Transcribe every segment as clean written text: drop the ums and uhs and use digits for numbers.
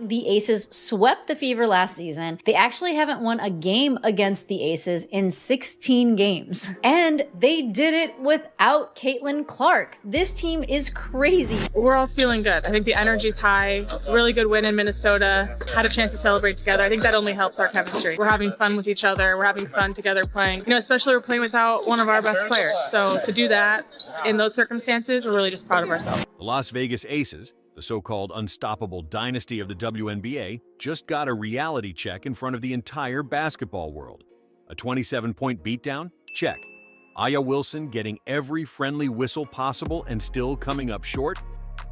The Aces swept the Fever last season. They actually haven't won a game against the Aces in 16 games. And they did it without Caitlin Clark. This team is crazy. We're all feeling good. I think the energy's high. Really good win in Minnesota. Had a chance to celebrate together. I think that only helps our chemistry. We're having fun with each other. We're having fun together playing. Especially we're playing without one of our best players. So to do that in those circumstances, we're really just proud of ourselves. The Las Vegas Aces, the so-called unstoppable dynasty of the WNBA, just got a reality check in front of the entire basketball world. A 27-point beatdown? Check. Aya Wilson getting every friendly whistle possible and still coming up short?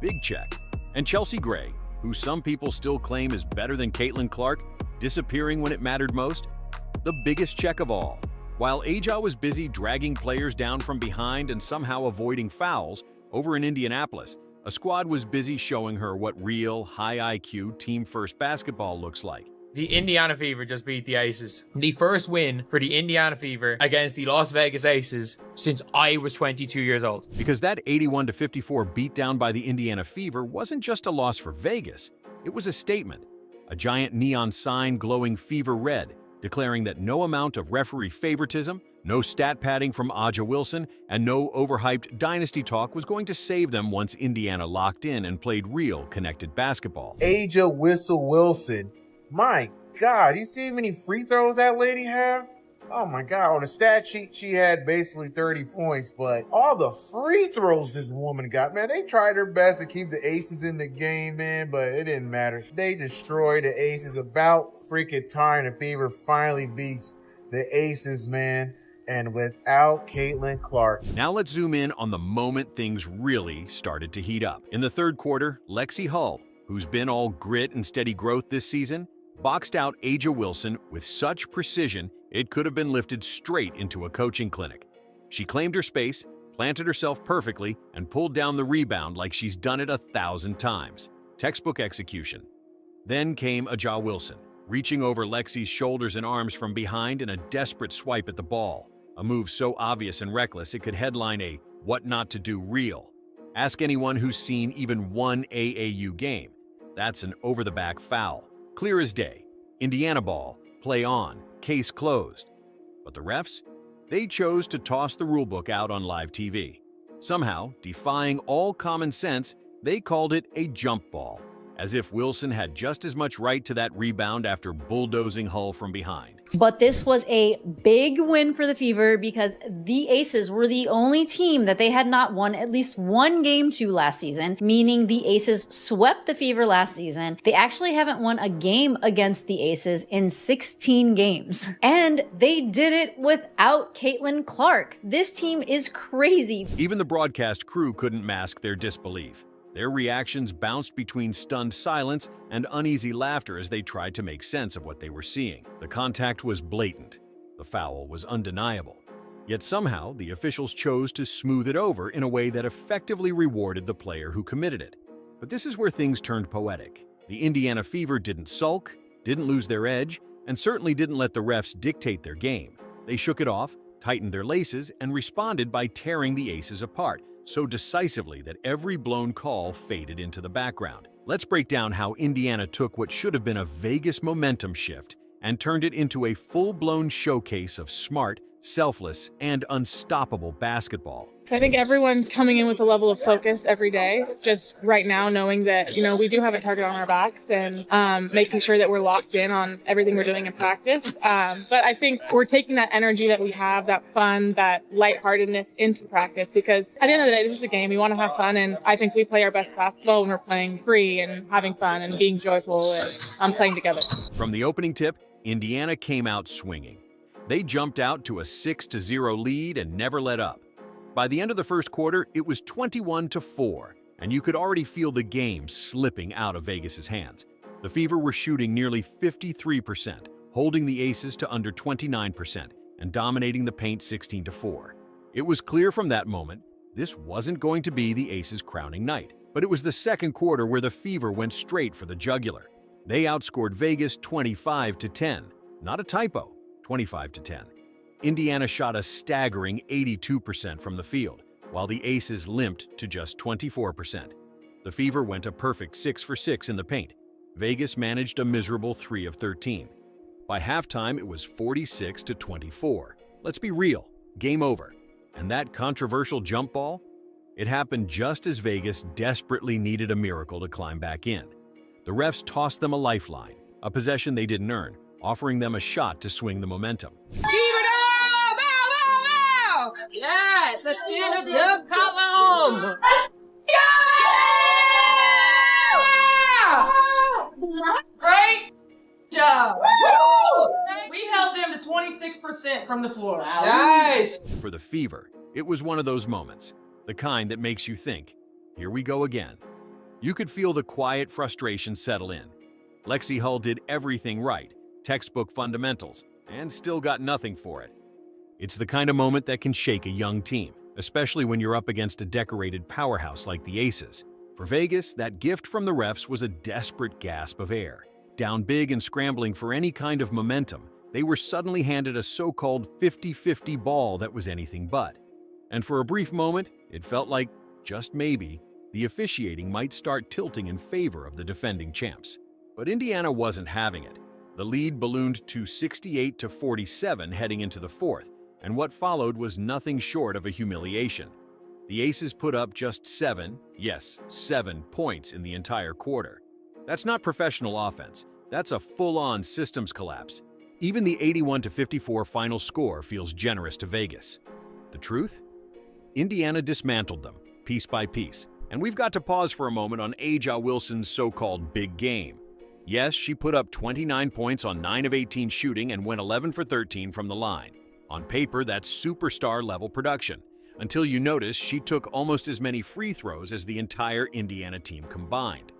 Big check. And Chelsea Gray, who some people still claim is better than Caitlin Clark, disappearing when it mattered most? The biggest check of all. While Aja was busy dragging players down from behind and somehow avoiding fouls, over in Indianapolis, a squad was busy showing her what real, high IQ, team-first basketball looks like. The Indiana Fever just beat the Aces. The first win for the Indiana Fever against the Las Vegas Aces since I was 22 years old. Because that 81-54 beatdown by the Indiana Fever wasn't just a loss for Vegas, it was a statement. A giant neon sign glowing Fever red, declaring that no amount of referee favoritism, no stat padding from A'ja Wilson, and no overhyped dynasty talk was going to save them once Indiana locked in and played real connected basketball. A'ja Wilson. My God, you see how many free throws that lady had? Oh my God, on the stat sheet, she had basically 30 points, but all the free throws this woman got, man, they tried their best to keep the Aces in the game, man, but it didn't matter. They destroyed the Aces. About freaking time the Fever finally beats the Aces, man. And without Caitlin Clark. Now let's zoom in on the moment things really started to heat up. In the third quarter, Lexie Hull, who's been all grit and steady growth this season, boxed out A'ja Wilson with such precision it could have been lifted straight into a coaching clinic. She claimed her space, planted herself perfectly, and pulled down the rebound like she's done it 1,000 times. Textbook execution. Then came A'ja Wilson, reaching over Lexie's shoulders and arms from behind in a desperate swipe at the ball. A move so obvious and reckless it could headline a "what not to do" reel. Ask anyone who's seen even one AAU game. That's an over-the-back foul. Clear as day. Indiana ball. Play on. Case closed. But the refs? They chose to toss the rulebook out on live TV. Somehow, defying all common sense, they called it a jump ball, as if Wilson had just as much right to that rebound after bulldozing Hull from behind. But this was a big win for the Fever because the Aces were the only team that they had not won at least one game to last season, meaning the Aces swept the Fever last season. They actually haven't won a game against the Aces in 16 games. And they did it without Caitlin Clark. This team is crazy. Even the broadcast crew couldn't mask their disbelief. Their reactions bounced between stunned silence and uneasy laughter as they tried to make sense of what they were seeing. The contact was blatant. The foul was undeniable. Yet somehow, the officials chose to smooth it over in a way that effectively rewarded the player who committed it. But this is where things turned poetic. The Indiana Fever didn't sulk, didn't lose their edge, and certainly didn't let the refs dictate their game. They shook it off, tightened their laces, and responded by tearing the Aces apart, so decisively that every blown call faded into the background. Let's break down how Indiana took what should have been a Vegas momentum shift and turned it into a full-blown showcase of smart, selfless, and unstoppable basketball. I think everyone's coming in with a level of focus every day, just right now knowing that, we do have a target on our backs and making sure that we're locked in on everything we're doing in practice. But I think we're taking that energy that we have, that fun, that lightheartedness into practice because at the end of the day, this is a game. We want to have fun, and I think we play our best basketball when we're playing free and having fun and being joyful and playing together. From the opening tip, Indiana came out swinging. They jumped out to a 6-0 lead and never let up. By the end of the first quarter, it was 21-4, and you could already feel the game slipping out of Vegas's hands. The Fever were shooting nearly 53%, holding the Aces to under 29%, and dominating the paint 16-4. It was clear from that moment, this wasn't going to be the Aces' crowning night. But it was the second quarter where the Fever went straight for the jugular. They outscored Vegas 25-10. Not a typo, 25-10. Indiana shot a staggering 82% from the field, while the Aces limped to just 24%. The Fever went a perfect 6 for 6 in the paint. Vegas managed a miserable 3 of 13. By halftime, it was 46-24. Let's be real, game over. And that controversial jump ball? It happened just as Vegas desperately needed a miracle to climb back in. The refs tossed them a lifeline, a possession they didn't earn, offering them a shot to swing the momentum. Yes, let's get a dub column. Great job. We held them to 26% from the floor. Nice. For the Fever, it was one of those moments, the kind that makes you think, here we go again. You could feel the quiet frustration settle in. Lexie Hull did everything right, textbook fundamentals, and still got nothing for it. It's the kind of moment that can shake a young team, especially when you're up against a decorated powerhouse like the Aces. For Vegas, that gift from the refs was a desperate gasp of air. Down big and scrambling for any kind of momentum, they were suddenly handed a so-called 50-50 ball that was anything but. And for a brief moment, it felt like, just maybe, the officiating might start tilting in favor of the defending champs. But Indiana wasn't having it. The lead ballooned to 68-47 heading into the fourth, and what followed was nothing short of a humiliation. The Aces put up just 7 points in the entire quarter. That's not professional offense. That's a full-on systems collapse. Even the 81-54 final score feels generous to Vegas. The truth? Indiana dismantled them, piece by piece. And we've got to pause for a moment on A'ja Wilson's so-called big game. Yes, she put up 29 points on 9 of 18 shooting and went 11 for 13 from the line. On paper, that's superstar-level production, until you notice she took almost as many free throws as the entire Indiana team combined.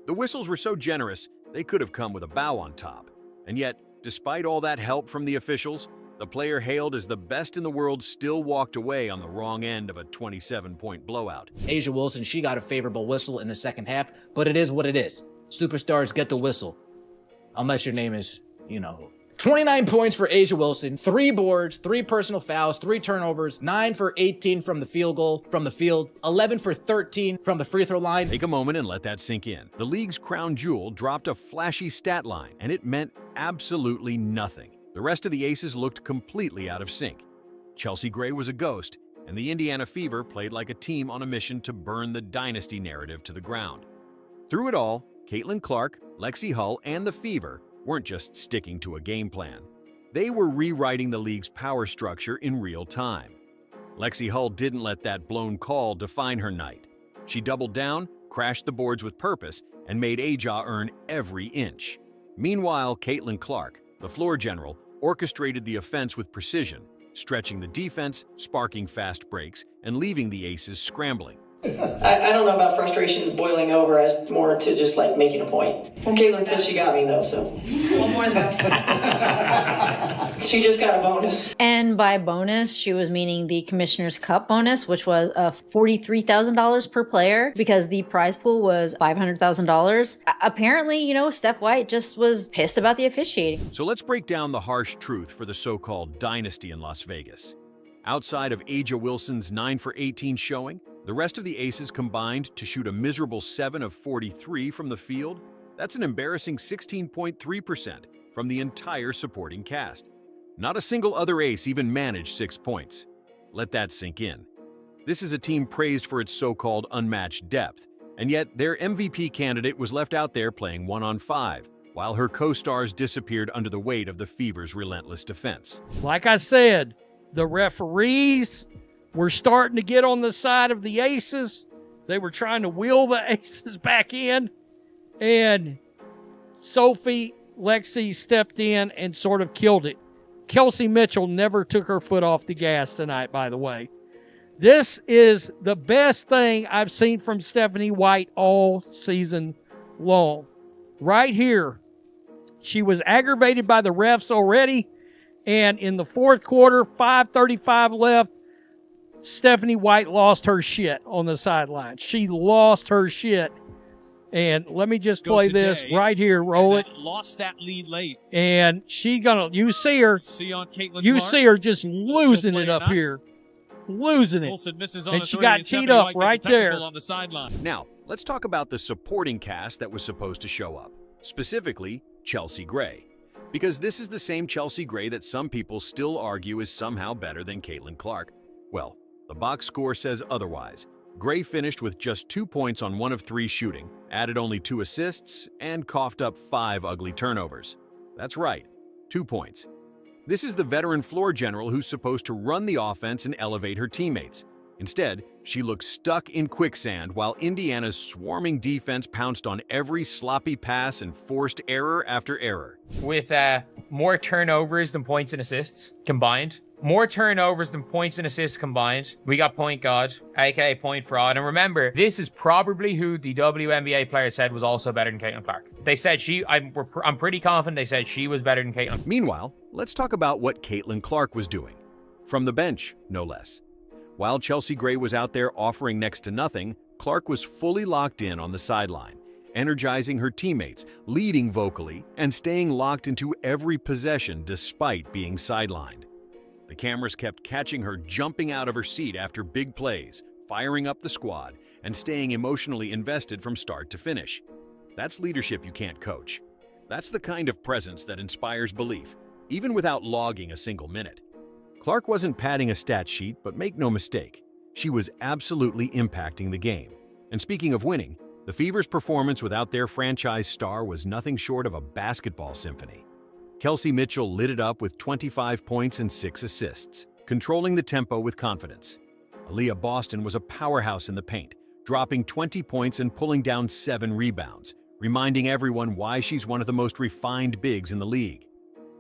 The whistles were so generous, they could have come with a bow on top. And yet, despite all that help from the officials, the player hailed as the best in the world still walked away on the wrong end of a 27-point blowout. A'ja Wilson, she got a favorable whistle in the second half, but it is what it is. Superstars get the whistle. Unless your name is, 29 points for A'ja Wilson, 3 boards, 3 personal fouls, 3 turnovers, 9 for 18 from the field goal, from the field, 11 for 13 from the free throw line. Take a moment and let that sink in. The league's crown jewel dropped a flashy stat line, and it meant absolutely nothing. The rest of the Aces looked completely out of sync. Chelsea Gray was a ghost, and the Indiana Fever played like a team on a mission to burn the dynasty narrative to the ground. Through it all, Caitlin Clark, Lexie Hull, and the Fever weren't just sticking to a game plan. They were rewriting the league's power structure in real time. Lexie Hull didn't let that blown call define her night. She doubled down, crashed the boards with purpose, and made A'ja earn every inch. Meanwhile, Caitlin Clark, the floor general, orchestrated the offense with precision, stretching the defense, sparking fast breaks, and leaving the Aces scrambling. I don't know about frustrations boiling over as more to just like making a point. Caitlin says she got me though, so. One more than that. She just got a bonus. And by bonus, she was meaning the Commissioner's Cup bonus, which was $43,000 per player because the prize pool was $500,000. Apparently, Steph White just was pissed about the officiating. So let's break down the harsh truth for the so-called dynasty in Las Vegas. Outside of A'ja Wilson's 9 for 18 showing, the rest of the Aces combined to shoot a miserable 7 of 43 from the field. That's an embarrassing 16.3% from the entire supporting cast. Not a single other Ace even managed 6 points. Let that sink in. This is a team praised for its so-called unmatched depth, and yet their MVP candidate was left out there playing 1-on-5, while her co-stars disappeared under the weight of the Fever's relentless defense. Like I said, the referees were starting to get on the side of the Aces. They were trying to wheel the Aces back in. And Lexie stepped in and sort of killed it. Kelsey Mitchell never took her foot off the gas tonight, by the way. This is the best thing I've seen from Stephanie White all season long. Right here, she was aggravated by the refs already. And in the fourth quarter, 5:35 left, Stephanie White lost her shit on the sideline. She lost her shit. And let me just play this right here. Roll it. Lost that lead late. And you see her. See her just losing it up here. Losing it. And she got teed up right there. Now, let's talk about the supporting cast that was supposed to show up. specifically Chelsea Gray, because this is the same Chelsea Gray that some people still argue is somehow better than Caitlin Clark. Well, the box score says otherwise. Gray finished with just 2 points on 1 of 3 shooting, added only 2 assists, and coughed up 5 ugly turnovers. That's right, 2 points. This is the veteran floor general who's supposed to run the offense and elevate her teammates. Instead, she looked stuck in quicksand while Indiana's swarming defense pounced on every sloppy pass and forced error after error. With more turnovers than points and assists combined. More turnovers than points and assists combined. We got point guard, aka point fraud. And remember, this is probably who the WNBA player said was also better than Caitlin Clark. They said I'm pretty confident they said she was better than Caitlin. Meanwhile, let's talk about what Caitlin Clark was doing. From the bench, no less. While Chelsea Gray was out there offering next to nothing, Clark was fully locked in on the sideline, energizing her teammates, leading vocally, and staying locked into every possession despite being sidelined. The cameras kept catching her jumping out of her seat after big plays, firing up the squad, and staying emotionally invested from start to finish. That's leadership you can't coach. That's the kind of presence that inspires belief, even without logging a single minute. Clark wasn't padding a stat sheet, but make no mistake, she was absolutely impacting the game. And speaking of winning, the Fever's performance without their franchise star was nothing short of a basketball symphony. Kelsey Mitchell lit it up with 25 points and 6 assists, controlling the tempo with confidence. Aaliyah Boston was a powerhouse in the paint, dropping 20 points and pulling down 7 rebounds, reminding everyone why she's one of the most refined bigs in the league.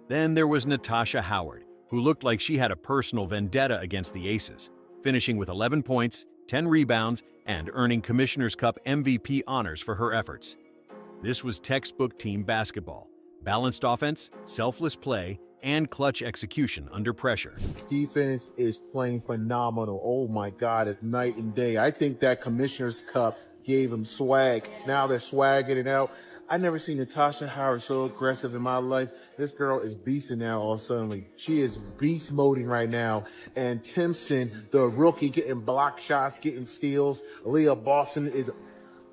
Then there was Natasha Howard, who looked like she had a personal vendetta against the Aces, finishing with 11 points, 10 rebounds, and earning Commissioner's Cup MVP honors for her efforts. This was textbook team basketball. Balanced offense, selfless play, and clutch execution under pressure. This defense is playing phenomenal. Oh my God, it's night and day. I think that Commissioner's Cup gave them swag. Now they're swagging it out. I never seen Natasha Howard so aggressive in my life. This girl is beasting now all suddenly. She is beast moding right now. And Timpson, the rookie, getting block shots, getting steals. Aaliyah Boston is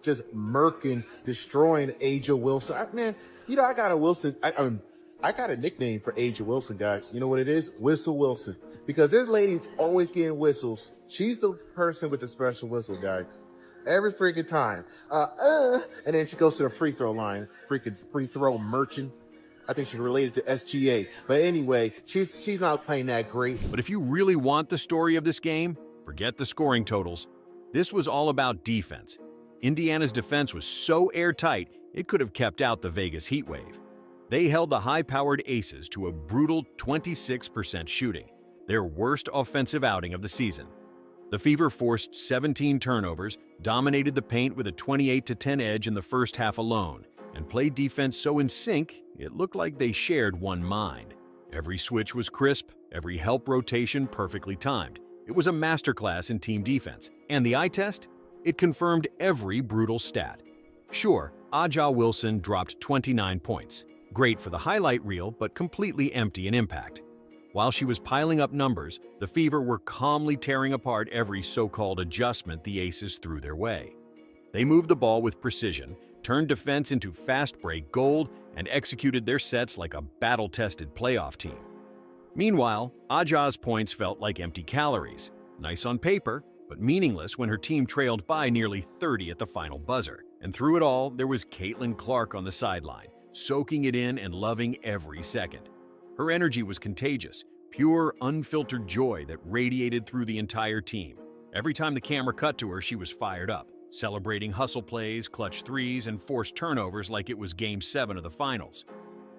just murking, destroying Aja Wilson. I got a Wilson. I got a nickname for Aja Wilson, guys. You know what it is? Whistle Wilson. Because this lady's always getting whistles. She's the person with the special whistle, guys. Every freaking time. And then she goes to the free throw line. Freaking free throw merchant. I think she's related to SGA. But anyway, she's not playing that great. But if you really want the story of this game, forget the scoring totals. This was all about defense. Indiana's defense was so airtight, it could have kept out the Vegas heat wave. They held the high-powered Aces to a brutal 26% shooting, their worst offensive outing of the season. The Fever forced 17 turnovers, dominated the paint with a 28-10 edge in the first half alone, and played defense so in sync, it looked like they shared one mind. Every switch was crisp, every help rotation perfectly timed. It was a masterclass in team defense, and the eye test? It confirmed every brutal stat. Sure, Aja Wilson dropped 29 points. Great for the highlight reel, but completely empty in impact. While she was piling up numbers, the Fever were calmly tearing apart every so-called adjustment the Aces threw their way. They moved the ball with precision, turned defense into fast-break gold, and executed their sets like a battle-tested playoff team. Meanwhile, Aja's points felt like empty calories, nice on paper, but meaningless when her team trailed by nearly 30 at the final buzzer. And through it all, there was Caitlin Clark on the sideline, soaking it in and loving every second. Her energy was contagious, pure, unfiltered joy that radiated through the entire team. Every time the camera cut to her, she was fired up, celebrating hustle plays, clutch threes, and forced turnovers like it was Game 7 of the finals.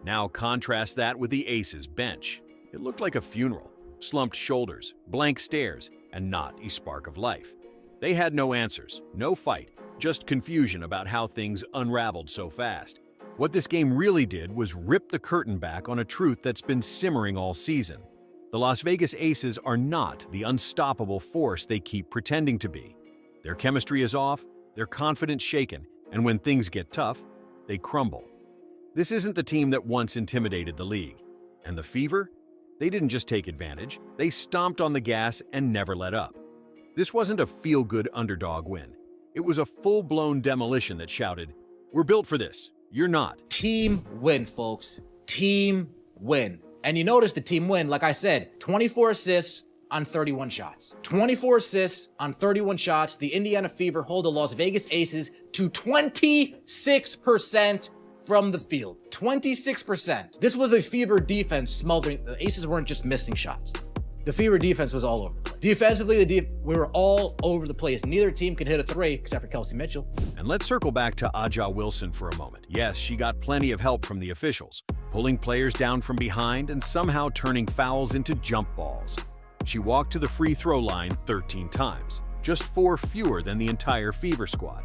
Now contrast that with the Aces bench. It looked like a funeral, slumped shoulders, blank stares, and not a spark of life. They had no answers, no fight, just confusion about how things unraveled so fast. What this game really did was rip the curtain back on a truth that's been simmering all season. The Las Vegas Aces are not the unstoppable force they keep pretending to be. Their chemistry is off, their confidence shaken, and when things get tough, they crumble. This isn't the team that once intimidated the league. And the Fever? They didn't just take advantage, they stomped on the gas and never let up. This wasn't a feel-good underdog win. It was a full-blown demolition that shouted, "We're built for this. you're not. Team win, folks. Team win. And you notice the team win, like I said, 24 assists on 31 shots. 24 assists on 31 shots. The Indiana Fever hold the Las Vegas Aces to 26% from the field. 26%. This was a Fever defense smothering. The Aces weren't just missing shots. The Fever defense was all over the place. Defensively, we were all over the place. Neither team could hit a three except for Kelsey Mitchell. And let's circle back to Aja Wilson for a moment. Yes, she got plenty of help from the officials, pulling players down from behind and somehow turning fouls into jump balls. She walked to the free throw line 13 times, just 4 fewer than the entire Fever squad.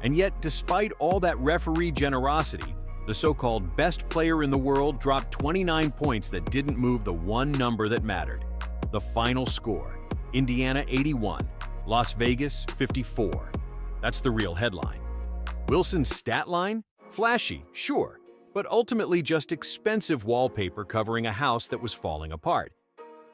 And yet, despite all that referee generosity, the so-called best player in the world dropped 29 points that didn't move the one number that mattered. The final score, Indiana 81, Las Vegas 54. That's the real headline. Wilson's stat line? Flashy, sure, but ultimately just expensive wallpaper covering a house that was falling apart.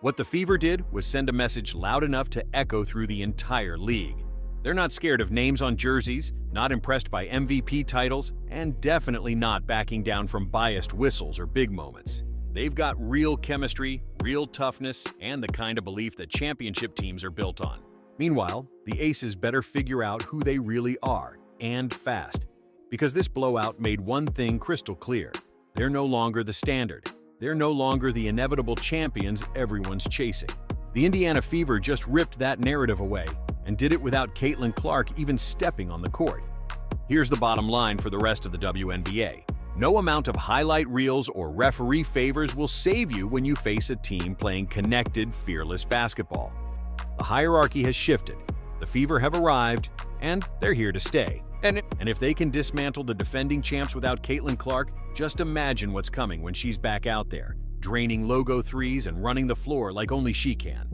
What the Fever did was send a message loud enough to echo through the entire league. They're not scared of names on jerseys, not impressed by MVP titles, and definitely not backing down from biased whistles or big moments. They've got real chemistry, real toughness, and the kind of belief that championship teams are built on. Meanwhile, the Aces better figure out who they really are, and fast. Because this blowout made one thing crystal clear. They're no longer the standard. They're no longer the inevitable champions everyone's chasing. The Indiana Fever just ripped that narrative away, and did it without Caitlin Clark even stepping on the court. Here's the bottom line for the rest of the WNBA. No amount of highlight reels or referee favors will save you when you face a team playing connected, fearless basketball. The hierarchy has shifted, the Fever have arrived, and they're here to stay. And if they can dismantle the defending champs without Caitlin Clark, just imagine what's coming when she's back out there, draining logo threes and running the floor like only she can.